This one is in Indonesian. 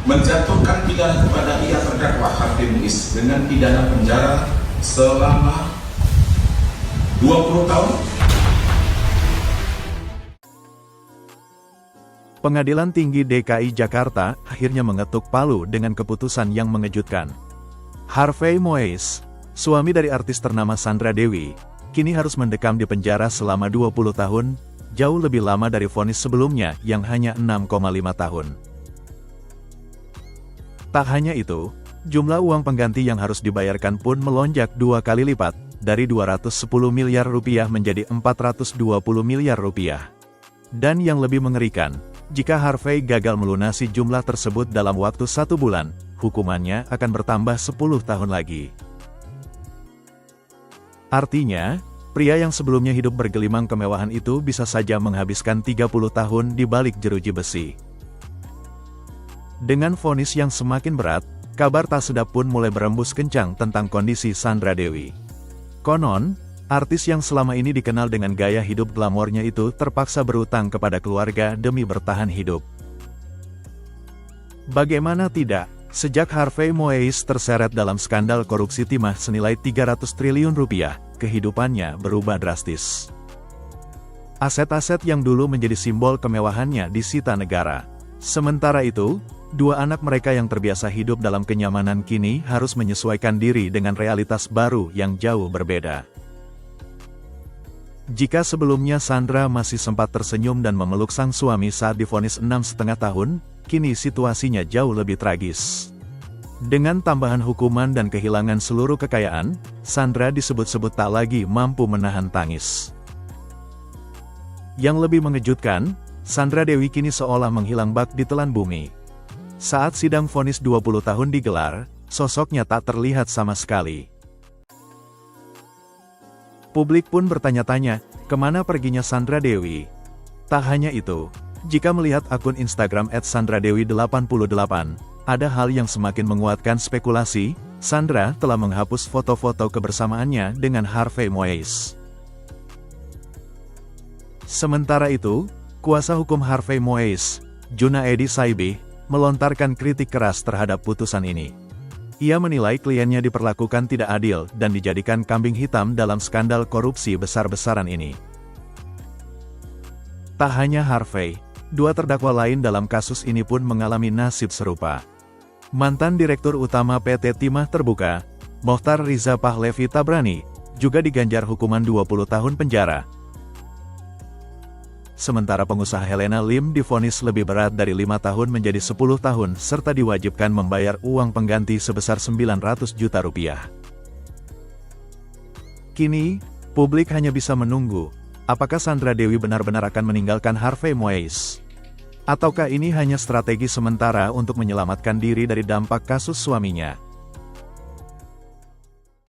menjatuhkan pidana kepada ia terdakwa Harvey Muiz dengan pidana penjara selama 20 tahun. Pengadilan Tinggi DKI Jakarta akhirnya mengetuk palu dengan keputusan yang mengejutkan. Harvey Muiz, suami dari artis ternama Sandra Dewi, kini harus mendekam di penjara selama 20 tahun, jauh lebih lama dari vonis sebelumnya yang hanya 6,5 tahun. Tak hanya itu, jumlah uang pengganti yang harus dibayarkan pun melonjak 2 kali lipat, dari 210 miliar rupiah menjadi 420 miliar rupiah. Dan yang lebih mengerikan, jika Harvey gagal melunasi jumlah tersebut dalam waktu 1 bulan, hukumannya akan bertambah 10 tahun lagi. Artinya, pria yang sebelumnya hidup bergelimang kemewahan itu bisa saja menghabiskan 30 tahun di balik jeruji besi. Dengan vonis yang semakin berat, kabar tak sedap pun mulai berembus kencang tentang kondisi Sandra Dewi. Konon, artis yang selama ini dikenal dengan gaya hidup glamornya itu terpaksa berutang kepada keluarga demi bertahan hidup. Bagaimana tidak, sejak Harvey Muiz terseret dalam skandal korupsi timah senilai 300 triliun rupiah, kehidupannya berubah drastis. Aset-aset yang dulu menjadi simbol kemewahannya disita negara. Sementara itu, 2 anak mereka yang terbiasa hidup dalam kenyamanan kini harus menyesuaikan diri dengan realitas baru yang jauh berbeda. Jika sebelumnya Sandra masih sempat tersenyum dan memeluk sang suami saat divonis 6,5 tahun, kini situasinya jauh lebih tragis. Dengan tambahan hukuman dan kehilangan seluruh kekayaan, Sandra disebut-sebut tak lagi mampu menahan tangis. Yang lebih mengejutkan, Sandra Dewi kini seolah menghilang bak di telan bumi. Saat sidang vonis 20 tahun digelar, sosoknya tak terlihat sama sekali. Publik pun bertanya-tanya, kemana perginya Sandra Dewi? Tak hanya itu, jika melihat akun Instagram @sandradewi88, ada hal yang semakin menguatkan spekulasi, Sandra telah menghapus foto-foto kebersamaannya dengan Harvey Muiz. Sementara itu, kuasa hukum Harvey Muiz, Junaedi Saibih, melontarkan kritik keras terhadap putusan ini. Ia menilai kliennya diperlakukan tidak adil dan dijadikan kambing hitam dalam skandal korupsi besar-besaran ini. Tak hanya Harvey, 2 terdakwa lain dalam kasus ini pun mengalami nasib serupa. Mantan Direktur Utama PT Timah Terbuka, Mohtar Riza Pahlevi Tabrani, juga diganjar hukuman 20 tahun penjara. Sementara pengusaha Helena Lim divonis lebih berat dari 5 tahun menjadi 10 tahun serta diwajibkan membayar uang pengganti sebesar 900 juta rupiah. Kini, publik hanya bisa menunggu, apakah Sandra Dewi benar-benar akan meninggalkan Harvey Muiz? Ataukah ini hanya strategi sementara untuk menyelamatkan diri dari dampak kasus suaminya?